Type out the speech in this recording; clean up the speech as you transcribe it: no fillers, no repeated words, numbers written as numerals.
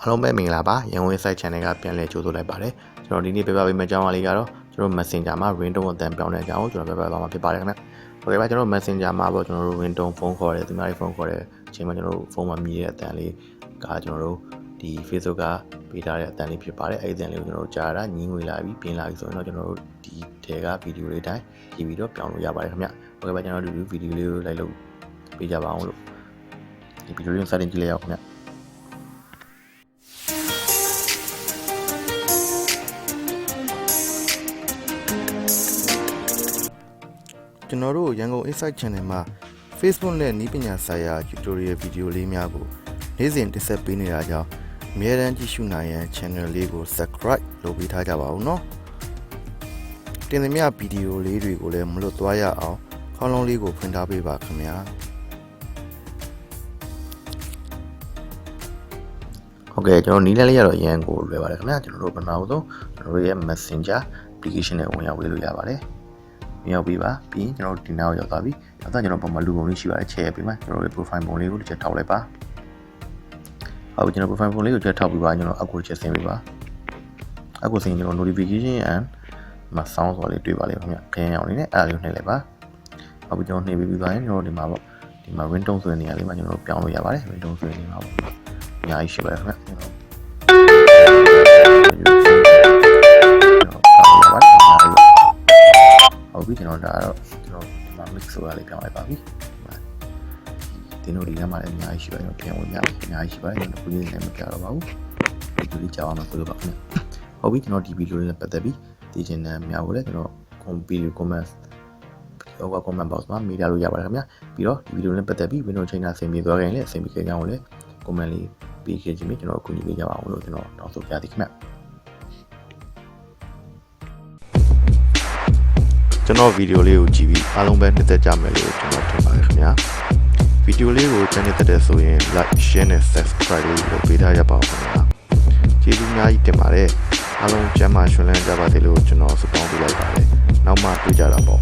အားလုံးပဲမင်္ဂလာပါရန်ကုန် site channel ကပြန်လည်ကြိုဆိုလိုက်ပါတယ်ကျွန်တော်ဒီနေ့ပြပြပေးမယ့်အကြောင်းအရာလေးကတော့ကျွန်တော် Messenger မှာ ringtone အသံပြောင်းတဲ့အကြောင်းကိုကျွန်တော်ပြပြသွားမှာဖြစ်ပါတယ်ခင်ဗျ။ Okay ပါကျွန်တော် Messenger မှာပေါ့ကျွန်တော်တို့ ringtone ဖုန်းခေါ်တယ်သူများတွေဖုန်းခေါ်တယ်အချိန်မှာကျွန်တော်တို့ဖုန်းမှာမြည်တဲ့အသံလေးကကျွန်တော်တို့ဒီ Facebook ကပေးထားတဲ့အသံလေးဖြစ်ပါတယ်အဲ့ဒီအသံလေးကိုကျွန်တော်တို့ကြားတာညင်းငွေလာပြီးပြင်လာပြီးဆိုရင်တော့ကျွန်တော်တို့ဒီထဲကဗီဒီယိုလေးတိုင်းကြည့်ပြီးတော့ပြောင်းလို့ရပါတယ်ခင်ဗျ။ Okay ပါကျွန်တော်တို့ဒီဗီဒီယိုလေးကိုလိုက်လို့ပေးကြပါအောင်လို့ဒီဗီဒီယိုလေးကိုစတင်ကြည့်လိုက်အောင်ခင်ဗျ။ကျွန်တော်တို့ Yangon Insight Channel မှာ Facebook နဲ့နည်းပညာဆိုင်ရာ tutorial video လေးများကိုနေ့စဉ်တင်ဆက်ပေးနေတာကြောင့်အများအားကြည့်ရှုနိုင်ရန် channel လေးကို subscribe လုပ်ပေးထားကြပါဦးနော်။တင်သမျှ video လေးတွေကိုလည်းမလွတ်သွားရအောင်ခေါင်းလုံးလေးကိုဖွင့်ထားပေးပါခင်ဗျာ။ဟုတ်ကဲ့ကျွန်တော်နီးလန်းလေးရတော့ရန်ကိုလွယ်ပါတယ်ခင်ဗျာကျွန်တော်တို့ပထမဆုံးကျွန်တော်တို့ရဲ့ Messenger application နဲ့ဝင်ရောက်ပေးလို့ရပါတယ်။မြောက်ပြီးပါပြီးရင်ကျွန်တော်ဒီနောက်ရောက်သွားပြီနောက်တော့ကျွန်တော်ပုံမှန်လူပုံလေးရှိပါတယ်ချဲ့ပြီးမှကျွန်တော်ရဲ့ profile ပုံလေးကိုတစ်ချက်ထောက်လိုက်ပါဟုတ်ပြီကျွန်တော် profile ပုံလေးကိုချက်ထောက်ပြီးပါကျွန်တော်အောက်ကိုချက်ဆင်းပေးပါအောက်ကိုဆင်းကျွန်တော် notification and မှာ sound ဆိုလေးတွေ့ပါလိမ့်မယ်ခင်ဗျခရမ်းရောင်လေးနဲ့အဲ့ဒါလေးကိုနှိပ်လိုက်ပါဟုတ်ပြီကျွန်တော်နှိပ်ပြီးသွားရင်ကျွန်တော်ဒီမှာပေါ့ဒီမှာ ringtone ဆိုတဲ့နေရာလေးမှာကျွန်တော်ပြောင်းလို့ရပါတယ် ringtone ဆိုတဲ့နေရာမှာပေါ့အများကြီးရှိပါတယ်ခင်ဗျကျွန်တော်ဟုတ်ပြီကျွန်တော်ဒါတော့ကျွန်တော်ဒီမှာ mix ဆိုတာလေးပြောင်းလိုက်ပါပြီဒီလိုဒီလမ်းမှာလည်းအများကြီးရှိပါတယ်ကျွန်တော်ပြန်ဝင်ရအများကြီးရှိပါတယ်ကျွန်တော်ခုလေးလည်းမပြတော့ပါဘူးဒီလိုလေးကြာအောင်ဆိုလို့ပါခင်ဗျဟုတ်ပြီကျွန်တော်ဒီဗီဒီယိုလေးနဲ့ပတ်သက်ပြီးသိချင်တဲ့များကိုလည်းကျွန်တော် comment ဟိုက comment box မှာမေးထားလို့ရပါတယ်ခင်ဗျပြီးတော့ဒီဗီဒီယိုနဲ့ပတ်သက်ပြီး Windows ချိန်တာဆင်ပြေသွားရင်လည်းအဆင်ပြေကြအောင်လည်း comment လေးပေးခဲ့ခြင်းကျွန်တော်အကူအညီပေးကြပါအောင်လို့ကျွန်တော်တောင်းဆိုပြသည်ခင်ဗျကျွန်တော်ဗီဒီယိုလေးကိုကြည့်ပြီးအားလုံးပဲနှစ်သက်ကြမယ်လို့ကျွန်တော်ထင်ပါတယ်ခင်ဗျာဗီဒီယိုလေးကိုချမ်းမြေ့တဲ့ဆိုရင် like share နဲ့ subscribe လေးလုပ်ပေးထားရပါဦးခင်ဗျာကျေးဇူးအများကြီးတင်ပါတယ်အားလုံးကျမ်းမာရွှင်လန်းကြပါစေလို့ကျွန်တော်ဆုတောင်းပေးလိုက်ပါတယ်နောက်မှတွေ့ကြတာပေါ့